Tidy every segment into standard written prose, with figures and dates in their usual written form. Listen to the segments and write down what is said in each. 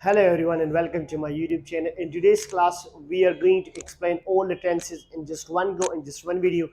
Hello everyone and welcome to my YouTube channel. In today's class, we are going to explain all the tenses in just one go, in just one video.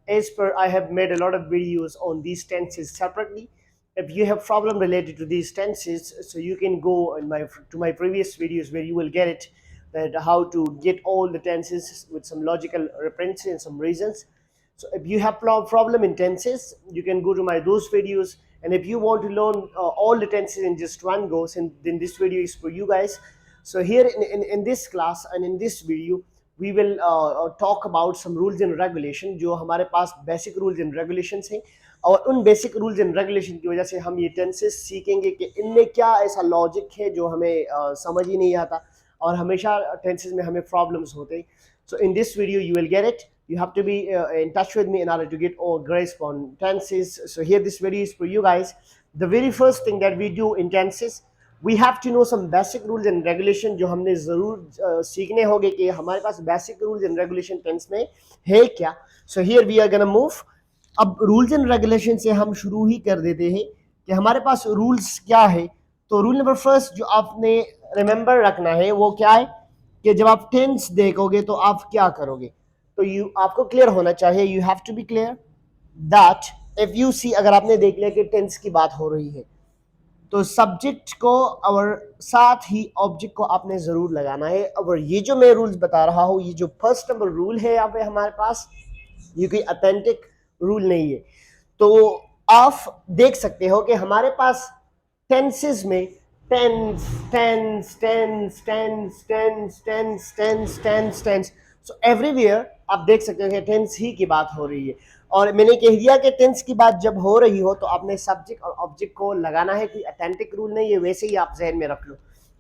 As per, I have made a lot of videos on these tenses separately. If you have problem related to these tenses, so you can go in my previous videos where you will get it, that how to get all the tenses with some logical references and some reasons. So if you have problem in tenses, you can go to my those videos. And if you want to learn all the tenses in just one go, then this video is for you guys. So here in this class and in this video, we will talk about some rules and regulation जो हमारे पास basic rules and regulations हैं. और उन basic rules and regulation की वजह से हम ये टेंसेस सीखेंगे कि इनमें क्या ऐसा लॉजिक है जो हमें समझ ही नहीं आता और हमेशा टेंसेस में हमें प्रॉब्लम्स होते हैं. So in this video you will get it. You have to be in touch with me in order to get all grasp on tenses. So here this video is for you guys. The very first thing that we do in tenses, we have to know some basic rules and regulation जो हमने ज़रूर सीखने होंगे कि हमारे पास basic rules and regulation tense में है क्या. So here we are gonna move. अब रूल्स एंड रेगुलेशन से हम शुरू ही कर देते हैं कि हमारे पास रूल्स क्या है. तो रूल नंबर फर्स्ट जो आपने रिमेंबर रखना है वो क्या है कि जब आप टेंस देखोगे तो आप क्या करोगे. तो आपको क्लियर होना चाहिए. You have to be clear that if you see, अगर आपने देख लिया कि टेंस की बात हो रही है तो सब्जेक्ट को और साथ ही ऑब्जेक्ट को आपने जरूर लगाना है. और ये जो मैं रूल्स बता रहा हूँ, ये जो फर्स्ट नंबर रूल है यहाँ पे हमारे पास, ये कोई ऑथेंटिक रूल नहीं है. तो आप देख सकते हो कि हमारे पास टेंसेस में tense tense tense tense tense tense tense tense tense so everywhere आप देख सकते हो कि टेंस ही की बात हो रही है. और मैंने कह दिया कि टेंस की बात जब हो रही हो तो आपने सब्जेक्ट और ऑब्जेक्ट को लगाना है. कोई ऑथेंटिक रूल नहीं है, वैसे ही आप जहन में रख लो.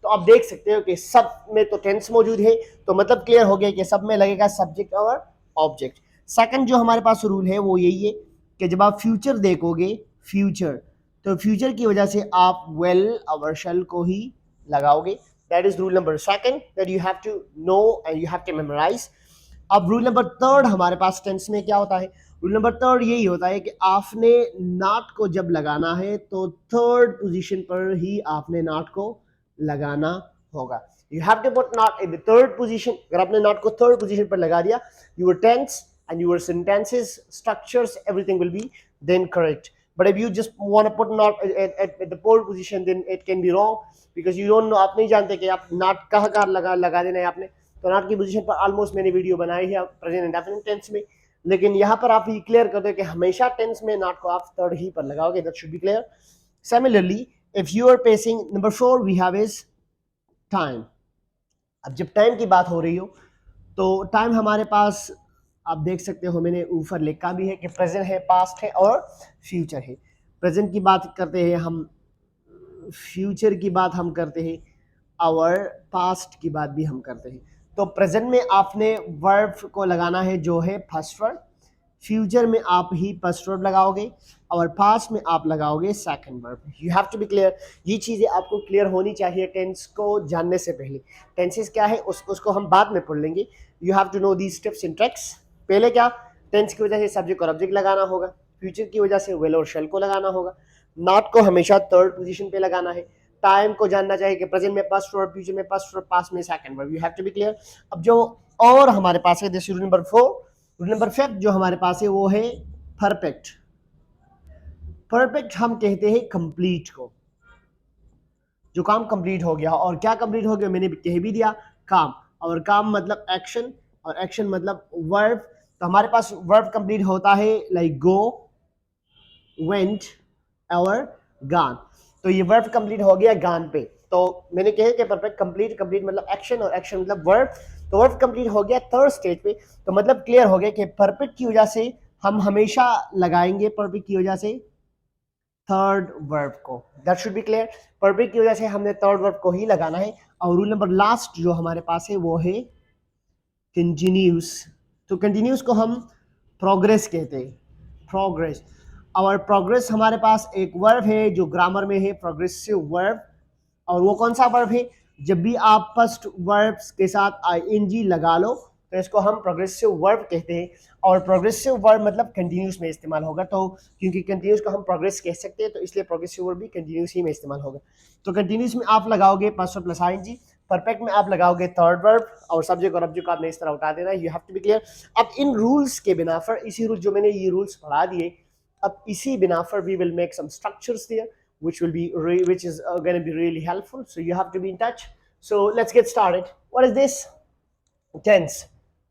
तो आप देख सकते हो कि सब में तो टेंस मौजूद है, तो मतलब क्लियर हो गया कि सब में लगेगा सब्जेक्ट और ऑब्जेक्ट. सेकंड जो हमारे पास रूल है वो यही है कि जब आप फ्यूचर देखोगे, फ्यूचर, तो फ्यूचर की वजह से आप वेल और शेल को ही लगाओगे. That is rule number second that you have to know and you have to memorise. अब रूल नंबर थर्ड हमारे पास टेंस में क्या होता है. रूल नंबर थर्ड यही होता है कि आपने नॉट को जब लगाना है तो थर्ड पोजीशन पर ही आपने नॉट को लगाना होगा. You have to put not in the third position. अगर आपने नॉट को थर्ड पोजीशन पर लगा दिया, your tense and your sentences, structures, everything will be then correct. But if you just want to put not at the pole position, then it can be wrong because you don't know. आप नहीं जानते कि आप not कहाँ कहाँ लगा देना है आपने. तो not की पोजीशन पर ऑलमोस्ट मैंने वीडियो बनाई है प्रेजेंट इंडेफिनिट टेंस में, लेकिन यहाँ पर आप ये क्लियर कर दो कि हमेशा टेंस में not को आप थर्ड ही पर लगाओगे. That should be clear. Similarly, if you are facing number 4 we have is time. अब जब टाइम की बात हो रही हो तो टाइम हमारे पास आप देख सकते हो मैंने ऊपर लिखा भी है कि प्रेजेंट है, पास्ट है और फ्यूचर है. प्रेजेंट की बात करते हैं हम, फ्यूचर की बात हम करते हैं और पास्ट की बात भी हम करते हैं. तो प्रेजेंट में आपने वर्ब को लगाना है जो है फर्स्ट वर्ब, फ्यूचर में आप ही फर्स्ट वर्ब लगाओगे और पास्ट में आप लगाओगे second verb. You have to be clear. ये चीज़ें आपको क्लियर होनी चाहिए टेंस को जानने से पहले. टेंसेस क्या है उसको हम बाद में पढ़ लेंगे. You have to know these tips and tricks. पहले क्या, टेंस की वजह से सब्जेक्ट और ऑब्जेक्ट लगाना होगा, फ्यूचर की वजह से वेल और शेल को लगाना होगा, नॉट को हमेशा थर्ड पोजीशन पे लगाना है, टाइम को जानना चाहिए कि प्रेजेंट में फर्स्ट वर्ब, फ्यूचर में फर्स्ट वर्ब, पास्ट में second verb. You have to be clear. अब जो और हमारे पास है this rule number 4. Rule number 5 जो हमारे पास है वो है परफेक्ट. परफेक्ट हम कहते हैं कंप्लीट को, जो काम कंप्लीट हो गया. और क्या कंप्लीट हो गया मैंने कह भी दिया, काम. और काम मतलब एक्शन और एक्शन मतलब वर्ब. तो हमारे पास वर्ब कंप्लीट होता है लाइक गो, वेंट और गान. तो ये वर्ब कंप्लीट हो गया गान पे. तो मैंने कहा कि परफेक्ट कंप्लीट, कंप्लीट मतलब एक्शन और एक्शन मतलब वर्ब. तो वर्ब कंप्लीट हो गया थर्ड स्टेज पे. तो मतलब क्लियर हो गया कि परफेक्ट की वजह से हम हमेशा लगाएंगे, परफेक्ट की वजह से थर्ड वर्ब को. That should be clear. Perfect की वजह से हमने थर्ड वर्ब को ही लगाना है. और रूल नंबर लास्ट जो हमारे पास है वो है कंटिन्यूस. तो कंटिन्यूस को हम प्रोग्रेस कहते हैं, प्रोग्रेस. और प्रोग्रेस हमारे पास एक वर्ब है जो ग्रामर में है प्रोग्रेसिव वर्ब. और वो कौन सा वर्ब है, जब भी आप फर्स्ट वर्ब के साथ आईएनजी लगा लो तो इसको हम प्रोग्रेसिव वर्ब कहते हैं। और प्रोग्रेसिव वर्ब मतलब कंटिन्यूस में इस्तेमाल होगा, तो क्योंकि कंटिन्यूस को हम प्रोग्रेस कह सकते हैं तो इसलिए प्रोग्रेसिव वर्ब भी कंटिन्यूस ही में इस्तेमाल होगा। तो कंटिन्यूस में आप लगाओगे past verb plus ING, perfect में आप लगाओगे थर्ड वर्ब, और सब्जेक्ट और ऑब्जेक्ट को आपने इस तरह उठा देना है। You have to be clear. अब इन रूल्स के बिना पर, इसी रूल जो मैंने ये रूल्स पढ़ा दिए, अब इसी बिना पर we will make some structures there which will be which is going to be really helpful, so you have to be in touch. So let's get started. What is this? Tense.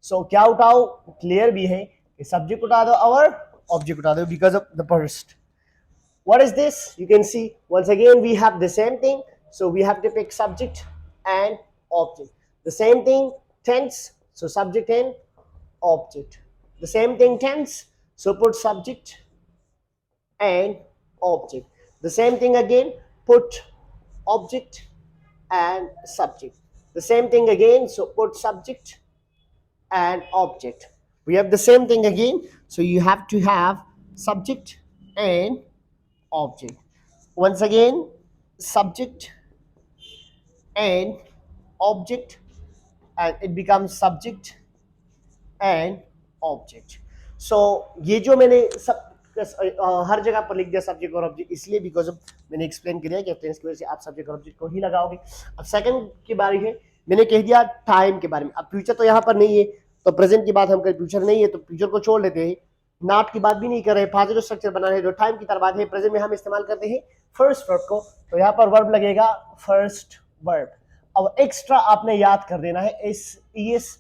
So क्या उठाओ, clear भी है कि subject उठा दो और object उठा दो because of the first. What is this? You can see once again we have the same thing, so we have to pick subject and object. The same thing tense, so subject and object. The same thing tense, so put subject and object. The same thing again, put object and subject. The same thing again, so put subject and object. We have the same thing again, so you have to have subject and object. Once again, subject and object, and it becomes subject and object. So ये जो मैंने सब हर जगह पर लिख दिया subject और object, इसलिए बिकॉज मैंने एक्सप्लेन किया कि टेंस की वजह से आप सब्जेक्ट और ऑब्जेक्ट को ही लगाओगे। अब सेकंड की बारी है, मैंने कह दिया टाइम के बारे में। अब फ्यूचर तो यहाँ पर नहीं है, तो प्रेजेंट की बात हम करें, फ्यूचर नहीं है तो फ्यूचर को छोड़ लेते हैं, नॉट की बात भी नहीं कर रहे, पॉजिटिव स्ट्रक्चर बना रहे, जो टाइम की तरह बात है। प्रेजेंट में हम इस्तेमाल करते हैं फर्स्ट वर्ब को, तो यहाँ पर वर्ब लगेगा फर्स्ट वर्ब। अब एक्स्ट्रा आपने याद कर देना है एस ई एस,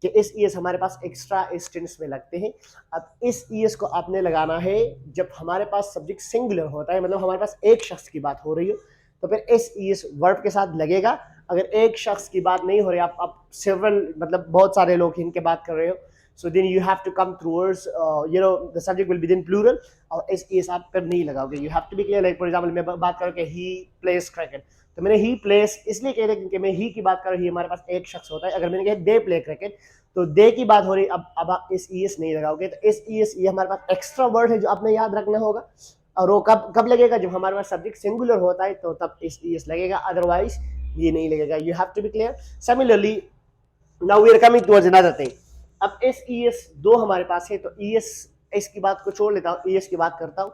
कि इस ईएस हमारे पास एक्स्ट्रा इस टेंस में लगते हैं। अब इस ईएस को आपने लगाना है जब हमारे पास सब्जेक्ट सिंगुलर होता है, मतलब हमारे पास एक शख्स की बात हो रही हो, तो फिर इस ईएस वर्ब के साथ लगेगा। अगर एक शख्स की बात नहीं हो रही, आप सेवरल मतलब बहुत सारे लोग इनके बात कर रहे हो, so then you have to come towards the subject will be then plural, और इस ईएस आप पर नहीं लगाओगे। you have to be clear, like for example मैं बात करूँ कि he plays cricket, तो मैंने ही प्लेस इसलिए कह रहे क्योंकि मैं ही की बात कर रही, हमारे पास एक शख्स होता है। अगर मैंने कहा दे प्ले क्रिकेट, तो दे की बात हो रही, अब आप इस ईएस नहीं लगाओगे, तो इस ईएस ये हमारे पास एक्स्ट्रा वर्ड है जो आपने याद रखना होगा, और वो कब लगेगा, जब हमारे पास सब्जेक्ट सिंगुलर होता है तो तब इस ईएस लगेगा, अदरवाइज ये नहीं लगेगा। You have to be clear. Similarly now we are coming towards another thing. अब इस ईएस दो हमारे पास है, तो ईएस इसकी बात को छोड़ लेता हूँ, ईएस की बात करता हूँ।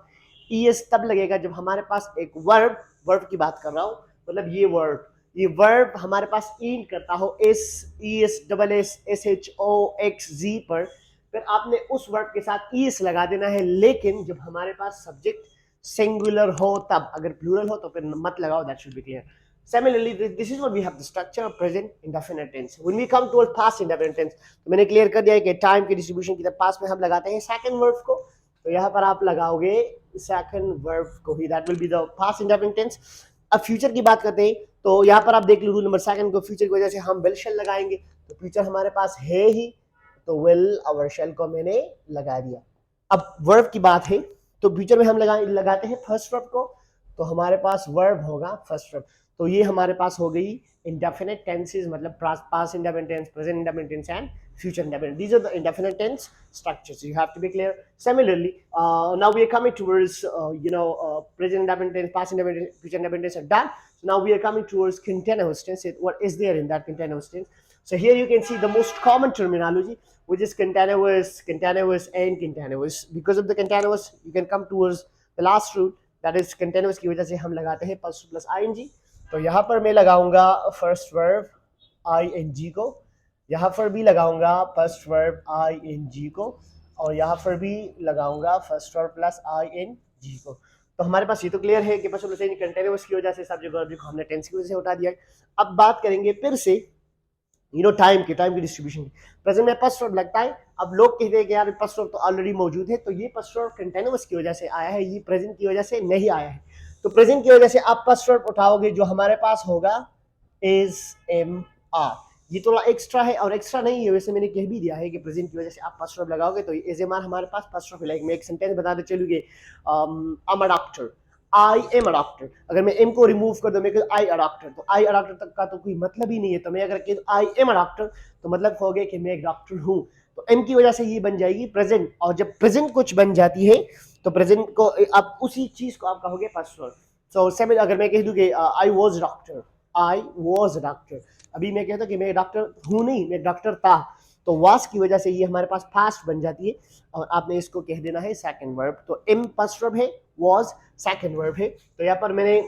ईएस तब लगेगा जब हमारे पास एक वर्ब की बात कर रहा हूँ, मतलब ये वर्ब हमारे पास इन करता हो S E S double S S H O X G पर, फिर आपने उस वर्ब के साथ ईएस लगा देना है। लेकिन जब हमारे पास सब्जेक्ट सिंगुलर हो तब, अगर प्लूरल हो तो फिर मत लगाओ, that should be clear. Similarly, this is what we have the structure of present indefinite tense. When we come towards past indefinite tense, तो मैंने क्लियर कर दिया है कि टाइम की डिस्ट्रीब्यूशन की तरफ पास्ट में हम लगाते हैं सेकंड वर्ब को, तो यहाँ पर आप लगाओगे सेकंड वर्ब को ही, that will be the past indefinite tense. अब फ्यूचर की बात करते हैं, तो यहाँ पर आप देख लो रूल नंबर सेकंड को, फ्यूचर की वजह से हम विल शेल लगाएंगे, तो फ्यूचर हमारे पास है ही, तो विल और शेल को मैंने लगा दिया। अब वर्ब की बात है, तो फ्यूचर में हम लगाते हैं फर्स्ट वर्ब को, तो हमारे पास वर्ब होगा फर्स्ट वर्ब। तो ये हमारे पास हो गई indefinite tenses, मतलब past indefinite tense, present indefinite tense and future indefinite. These are the indefinite tense structures. You have to be clear. Similarly, now we are coming towards present indefinite tense, past indefinite tense, future indefinite tense are done. So now we are coming towards continuous tense. What is there in that continuous tense? So here you can see the most common terminology, which is continuous, and continuous. Because of the continuous, you can come towards the last rule, that is continuous की वजह से हम लगाते हैं past plus ing। तो यहाँ पर मैं लगाऊंगा फर्स्ट वर्ब ing को, यहाँ पर भी लगाऊंगा फर्स्ट वर्ब ing को, और यहाँ पर भी लगाऊंगा फर्स्ट वर्ब प्लस ing को। तो हमारे पास ये तो क्लियर है कि फर्स्ट वर्ब कंटीन्यूअस की वजह से सब्जेक्ट वर्ब को हमने टेंस की वजह से उठा दिया है। अब बात करेंगे फिर से टाइम की डिस्ट्रीब्यूशन की। प्रेजेंट में फर्स्ट वर्ब लगता है, अब लोग कहते हैं कि यार फर्स्ट वर्ब तो ऑलरेडी मौजूद है, तो ये फर्स्ट वर्ब कंटीन्यूअस की वजह से आया है, ये प्रेजेंट की वजह से नहीं आया है। तो प्रेजेंट की वजह से आप फर्स्ट वर्ब उठाओगे, जो हमारे पास होगा इज एम आर। ये थोड़ा एक्स्ट्रा है, और एक्स्ट्रा नहीं है, वैसे मैंने कह भी दिया है कि प्रेजेंट की वजह से आप फर्स्ट वर्ब लगाओगे, तो इज एम आर हमारे पास फर्स्ट वर्ब। लाइक मैं एक सेंटेंस बताते चलूंगे, I am a doctor, I am a doctor. अगर मैं एम को रिमूव कर दूं, मैं कहूं आई अ डॉक्टर, तो आई अ डॉक्टर तक का तो कोई मतलब ही नहीं है। तो मैं अगर कहूं आई एम अ डॉक्टर, तो मतलब हो गया कि मैं एक डॉक्टर हूं। तो एम की वजह से ये बन जाएगी प्रेजेंट, और जब प्रेजेंट कुछ बन जाती है तो प्रेजेंट को आप उसी चीज को आप कहोगे फर्स्ट वर्ब। सो सेम अगर मैं कह दूं कि I was doctor, I was doctor, अभी मैं कहता कि मैं डॉक्टर हूं नहीं, मैं डॉक्टर था, तो वाज की वजह से ये हमारे पास पास्ट बन जाती है और आपने इसको कह देना है सेकंड वर्ब। तो एम फर्स्ट वर्ब है, वाज सेकंड वर्ब है। तो यहाँ पर मैंने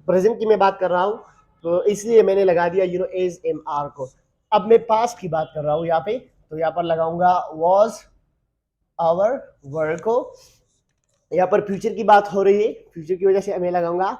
प्रेजेंट की मैं बात कर रहा हूँ तो इसलिए मैंने लगा दिया एज एम आर को। अब मैं पास्ट की बात कर रहा हूँ यहाँ पे, तो यहाँ पर लगाऊंगा वाज आवर वर्ब को। यहाँ पर फ्यूचर की बात हो रही है, फ्यूचर की वजह से मैं लगाऊंगा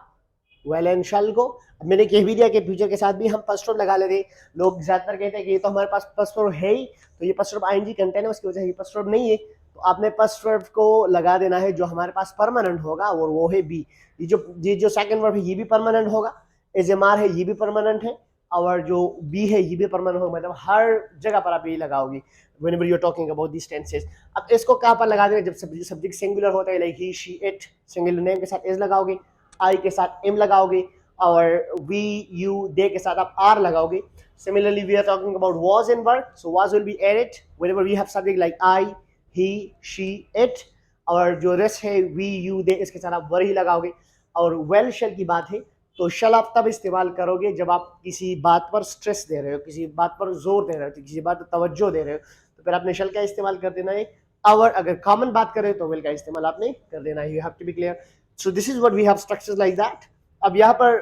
वेल एंड शैल को। अब मैंने कह भी दिया कि फ्यूचर के साथ भी हम फर्स्ट वर्ब लगा लेते। लोग ज्यादातर कहते हैं कि ये तो हमारे पास फर्स्ट वर्ब है ही, तो ये फर्स्ट वर्ब आईएनजी कंटेंट है, उसकी वजह से ये फर्स्ट वर्ब नहीं है। तो आपने फर्स्ट वर्ब को लगा देना है जो हमारे पास परमानेंट होगा, और वो है बी। ये जो सेकंड वर्ब है ये भी परमानेंट होगा, एज एम आर है ये भी परमानेंट है, और जो बी है ये भी परमानेंट होगा। मतलब हर जगह पर आप ये लगाओगे whenever you're talking about these tenses। अब इसको कहाँ पर लगा देना, जब सब्जेक्ट सिंगुलर होता है, like he she it, singular name के साथ एज लगाओगे, आई के साथ एम लगाओगे, और वी यू दे के साथ आप आर लगाओगे। Similarly, we are talking about was and were, so was will be added whenever we have subject like I, he, she, it, और जो रेस्ट है we, you, they, इसके साथ आप were ही लगाओगे। और well shall की बात है, तो shall आप तब इस्तेमाल करोगे जब आप किसी बात पर स्ट्रेस दे रहे हो, किसी बात पर जोर दे रहे हो, किसी बात पर तवज्जो दे रहे हो, तो फिर आपने shall का इस्तेमाल कर देना है। और अगर कॉमन बात करें तो will का इस्तेमाल आपने कर देना है। You have to be clear. So this is what we have structures like that. अब यहाँ पर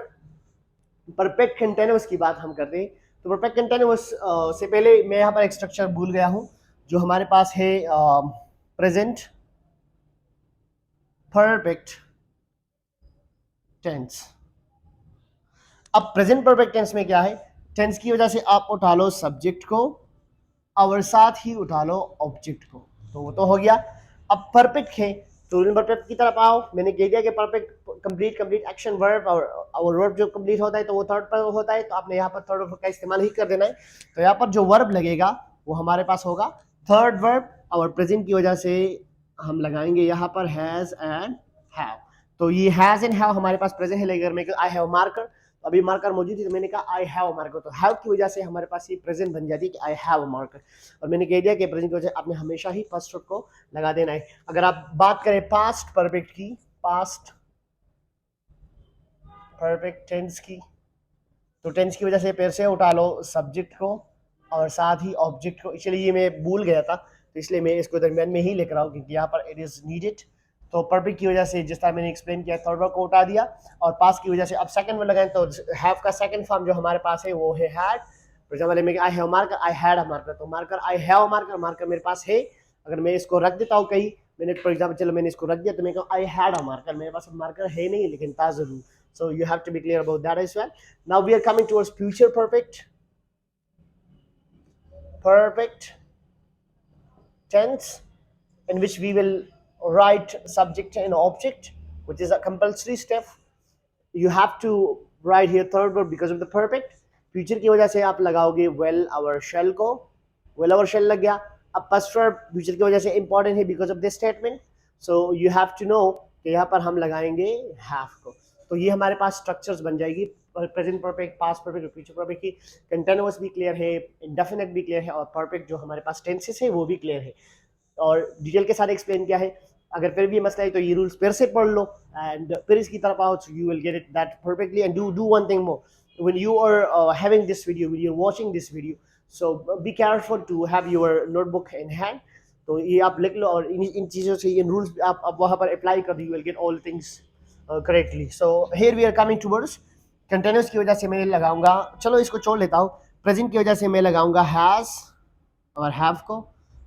परफेक्ट कंटिन्यूअस की बात हम करते हैं। तो परफेक्ट कंटिन्यूअस से पहले मैं यहाँ पर एक स्ट्रक्चर भूल गया हूँ, जो हमारे पास है प्रेजेंट परफेक्ट टेंस। अब प्रेजेंट परफेक्ट टेंस में क्या है, टेंस की वजह से आप उठा लो सब्जेक्ट को और साथ ही उठा लो ऑब्जेक्ट को, तो वो तो हो गया। अब परफेक्ट है तो परफेक्ट की तरफ आओ। मैंने कह दिया कि परफेक्ट कंप्लीट एक्शन वर्ब, और वर्ब जो कंप्लीट होता है तो वो थर्ड पर होता है, तो आपने यहाँ पर थर्ड वर्ब का इस्तेमाल ही कर देना है। तो यहाँ पर जो वर्ब लगेगा वो हमारे पास होगा थर्ड वर्ब, और प्रेजेंट की वजह से हम लगाएंगे यहाँ पर हैज एंड हैव। तो ये हैज एंड हैव हमारे पास प्रेजेंट है, लेकर मैं आई हैव मार्कर, अभी मार्कर मौजूद थी तो मैंने कहा आई हैव मार्कर, तो हैव की वजह से हमारे पास ये प्रेजेंट बन जाती है कि आई हैव मार्कर। और मैंने कह दिया कि प्रेजेंट की वजह से आपने हमेशा ही फर्स्ट वर्ब को लगा देना है। अगर आप बात करें पास्ट परफेक्ट की, पास्ट परफेक्ट टेंस की, तो टेंस की वजह से फिर से उठा लो सब्जेक्ट को और साथ ही ऑब्जेक्ट को। इसलिए ये मैं भूल गया था, तो इसलिए मैं इसको दरमियान में ही लिख रहा हूँ, क्योंकि यहाँ पर इट इज नीडेड। तो परफेक्ट की वजह से जिस तरह मैंने एक्सप्लेन किया, थर्ड वर्ब को उठा दिया, और पास की वजह से अब सेकंड वर्ब लगाएं, तो हैव का सेकंड फॉर्म जो हमारे पास है वो है हैड। फॉर एग्जांपल में I have marker, I had a marker, तो marker I have marker, marker मेरे पास है। अगर मैं इसको रख देता हूँ कहीं, मैंने फॉर एग्जांपल चलो मैंने इसको रख दिया, तो मैं कहूँ आई हैड अ मार्कर, मेरे पास मार्कर है नहीं लेकिन था जरूर। So you have to be clear about that as well. Now we are coming towards future perfect tense, in which we will write subject and object, which is a compulsory step. You have to write here third verb because of the perfect. Future की वजह से आप लगाओगे well our shall को, well our shall लग गया। अब first verb future की वजह से important है because of this statement. So you have to know कि यहाँ पर हम लगाएंगे have को। तो ये हमारे पास स्ट्रक्चर्स बन जाएगी प्रेजेंट परफेक्ट, पास्ट परफेक्ट और फ्यूचर परफेक्ट की। कंटिन्यूअस भी क्लियर है, इंडेफिनिट भी क्लियर है, और परफेक्ट जो हमारे पास टेंसेस है वो भी क्लियर है, और डिटेल के साथ एक्सप्लेन किया है। अगर फिर भी मसला है तो ये रूल्स फिर से पढ़ लो एंड फिर इसकी तरफ आओ, so you will get it that perfectly। and do one thing more, when you are having this video, when you're watching this video, so be careful to have your notebook in hand। तो ये आप लिख लो और इन चीज़ों से इन rules आप वहाँ पर अप्लाई कर दो, you will get all things correctly. So here we are coming towards continuous की वजह से मैं लगाऊंगा, चलो इसको छोड़ लेता हूँ, प्रेजेंट की वजह से मैं लगाऊंगा हैज़ और हैव को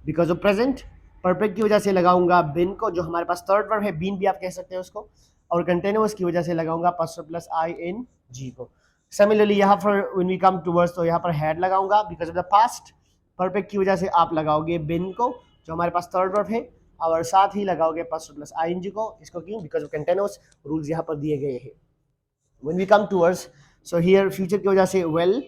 बिकॉज ऑफ प्रेजेंट। परफेक्ट की वजह से लगाऊंगा बिन को, जो हमारे पास थर्ड वर्ब है, बीन भी आप कह सकते हैं उसको, और कंटिन्यूअस की वजह से लगाऊंगा पास्ट प्लस आई इन जी को। सिमिलरली यहाँ पर व्हेन वी कम टूवर्ड्स, तो यहाँ पर हैड लगाऊंगा because of the past. Perfect की वजह से आप लगाओगे बिन को, जो हमारे पास थर्ड वर्ब है, और साथ ही लगाओगे पास्ट प्लस आई इन जी को। इसको क्यों, बिकॉज ऑफ कंटिन्यूअस रूल्स यहाँ पर दिए गए हैं। When we come towards, so here future की वजह से वेल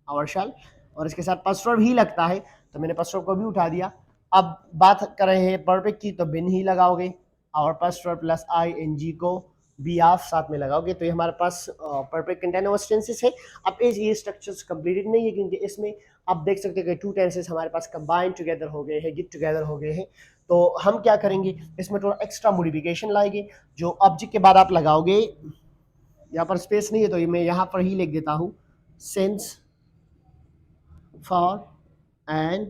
और शैल, और इसके साथ पास्ट वर्ब ही लगता है, तो मैंने पास्ट वर्ब को भी उठा दिया। अब बात कर रहे हैं परफेक्ट की, तो बिन ही लगाओगे, और past verb plus I N G को बी ऑफ साथ में लगाओगे, तो ये हमारे पास परफेक्ट कंटिन्यूअस टेंसेस है। अब ये स्ट्रक्चर्स कंप्लीटेड नहीं है, क्योंकि इसमें आप देख सकते हैं कि टू टेंसेस हमारे पास कंबाइंड टुगेदर हो गए हैं, गेट टुगेदर हो गए हैं। तो हम क्या करेंगे, इसमें थोड़ा एक्स्ट्रा मॉडिफिकेशन लाएंगे। जो ऑब्जेक्ट के बाद आप लगाओगे, यहाँ पर स्पेस नहीं है तो मैं यहाँ पर ही लिख देता हूँ, सिंस, फॉर एंड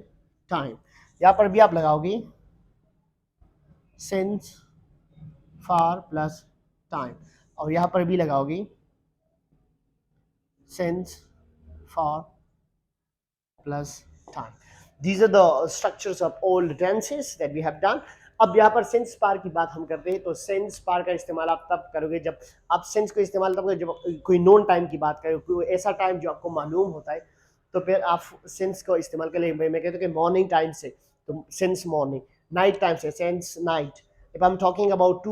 टाइम। यहाँ पर भी आप लगाओगे सिंस फॉर प्लस टाइम, और यहाँ पर भी लगाओगे since for plus time. These are the structures of all the tenses that we have done. अब यहाँ पर सेंस पार की बात हम करते हैं, तो सेंस पार का इस्तेमाल आप तब करोगे जब आप सेंस को इस्तेमाल तब करोगे जब कोई नॉन टाइम की बात करो, कोई ऐसा टाइम जो आपको मालूम होता है, तो फिर आप सेंस को इस्तेमाल कर लेंगे। मैं कहता हूँ कि मॉर्निंग टाइम से तो सेंस मॉर्निंग, नाइट टाइम से since night. If I am talking about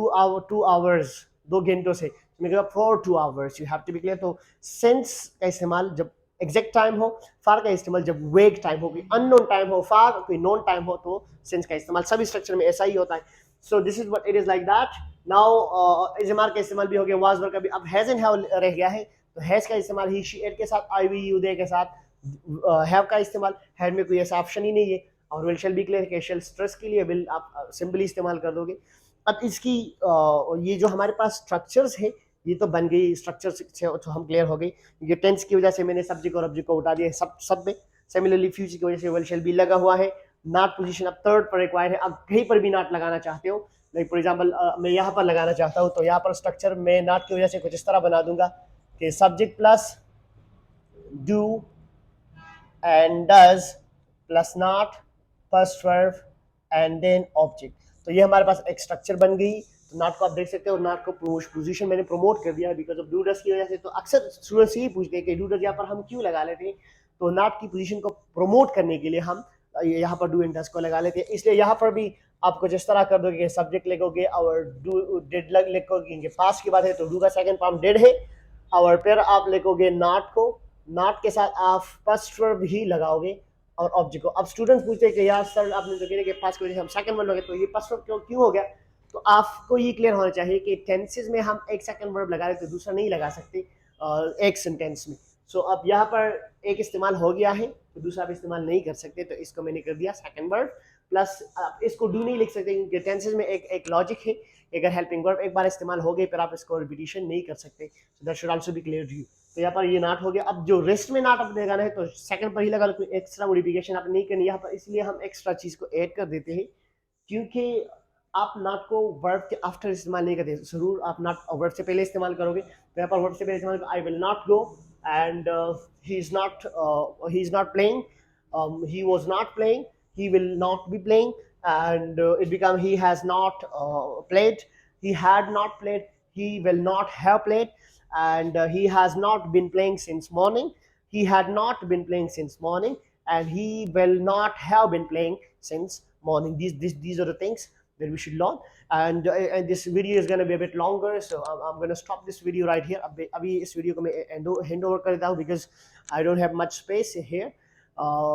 2 hours 2 घंटों से, मैं कहूँगा for 2 hours you have to be clear. तो सेंस का इस्तेमाल जब एग्जैक्ट टाइम हो, फार का इस्तेमाल जब वेग टाइम हो, कोई अननोन टाइम हो, फार कोई नोन टाइम हो, तो सेंस का इस्तेमाल सभी स्ट्रक्चर में ऐसा ही होता है। So this is what it is like that. Now इजमार का इस्तेमाल भी हो गया, वाज वर्क का भी। अब हैज एंड हैव रह गया है, तो हैज का इस्तेमाल ही शी इट के साथ, आई वी यू दे के साथ। हैव का इस्तेमाल, हैव में कोई ऐसा ऑप्शन ही नहीं है, और विल शेल बी क्लियर के शेल स्ट्रेस के लिए विल आप सिंपली इस्तेमाल कर दोगे। अब इसकी ये जो हमारे पास स्ट्रक्चर्स है, ये तो बन गई स्ट्रक्चर से, तो हम क्लियर हो गई। ये टेंस की वजह से मैंने सब्जेक्ट और ऑब्जेक्ट को उठा दिया सब में। सिमिलरली फ्यूचर की वजह से विल शेल बी लगा हुआ है। नॉट पोजीशन अब थर्ड पर रिक्वायर्ड है। अब कहीं पर भी नॉट लगाना चाहते हो, लाइक फॉर एग्जांपल मैं यहाँ पर लगाना चाहता हूँ, तो यहाँ पर स्ट्रक्चर मैं नॉट की वजह से कुछ इस तरह बना दूंगा कि subject plus do and does plus not first verb and then object. तो ये हमारे पास एक स्ट्रक्चर बन गई। तो नॉट को आप देख सकते हो, नॉट को पोजीशन मैंने प्रमोट कर दिया है बिकॉज ऑफ डू डज की वजह से। तो अक्सर स्टूडेंट्स यही पूछते हैं कि डू डज यहाँ पर हम क्यों लगा लेते हैं, तो नॉट की पोजीशन को प्रमोट करने के लिए हम यहाँ पर डू एंड डज को लगा लेते हैं। इसलिए यहाँ पर भी आप कुछ इस तरह कर दोगे, सब्जेक्ट लिखोगे और डू डिड लिखोगे, पास्ट की बात है तो डू का सेकंड फॉर्म डिड है, और फिर आप लिखोगे नॉट को, नॉट के साथ आप फर्स्ट वर्ब ही लगाओगे और ऑब्जेक्ट को। अब स्टूडेंट्स पूछते हैं कि यार सर आपने तो कह कि पास्ट की वजह से हम सेकंड वर्ब लगे, तो ये फर्स्ट वर्ब क्यों हो गया। तो आपको ये क्लियर होना चाहिए कि टेंसेज में हम एक सेकंड वर्ब लगा रहे तो दूसरा नहीं लगा सकते एक सेंटेंस में। सो अब यहाँ पर एक इस्तेमाल हो गया है तो दूसरा आप इस्तेमाल नहीं कर सकते, तो इसको मैंने कर दिया सेकंड वर्ब प्लस। आप इसको डू नहीं लिख सकते क्योंकि टेंसेज में एक लॉजिक है, अगर हेल्पिंग वर्ब एक बार इस्तेमाल हो गई फिर आप इसको रिपीटिशन नहीं कर सकते। So that should also be clear to you. तो यहाँ पर ये नाट हो गया। अब जो रेस्ट में नाट आपने लगाना है तो सेकंड पर ही लगा लो, कोई एक्स्ट्रा मॉडिफिकेशन आप नहीं करनी यहाँ पर। इसलिए हम एक्स्ट्रा चीज को ऐड कर देते हैं क्योंकि आप नॉट को वर्ब के आफ्टर इस्तेमाल नहीं करते। जरूर आप नॉट वर्ब से पहले इस्तेमाल करोगे, तो यहाँ पर वर्ब से पहले इस्तेमाल I will not go and he is not playing, he was not playing, he will not be playing, and it become he has not played, he had not played, he will not have played, and he has not been playing since morning, he had not been playing since morning, and he will not have been playing since morning. These are the things that we should learn. And this video is going to be a bit longer, so I'm going to stop this video right here. अभी इस video को मैं hand over कर देता हूँ because I don't have much space here.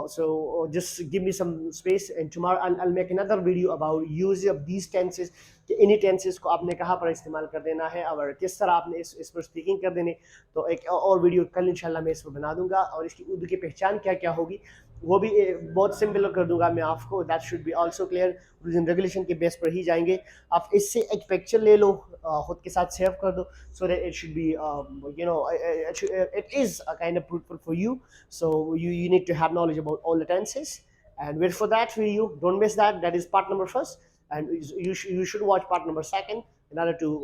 So just give me some space, and tomorrow I'll make another video about use of these tenses कि इन्हीं tenses को आपने कहाँ पर इस्तेमाल कर देना है और किस तरह आपने इस पर स्पीकिंग कर देनी। तो एक और वीडियो कल इंशाल्लाह मैं इस पर बना दूंगा, और इसकी उर्दू की पहचान क्या क्या होगी वो भी बहुत सिंपल कर दूंगा मैं आपको। That should be also clear. Rules and regulation के बेस पर ही जाएंगे। आप इससे एक पिक्चर ले लो, खुद के साथ सेव कर दो, so that it should be it is a kind of fruitful for you. So you need to have knowledge about all the tenses, and wait for that video. Don't miss that. That is part number first, and you should watch part number second in order to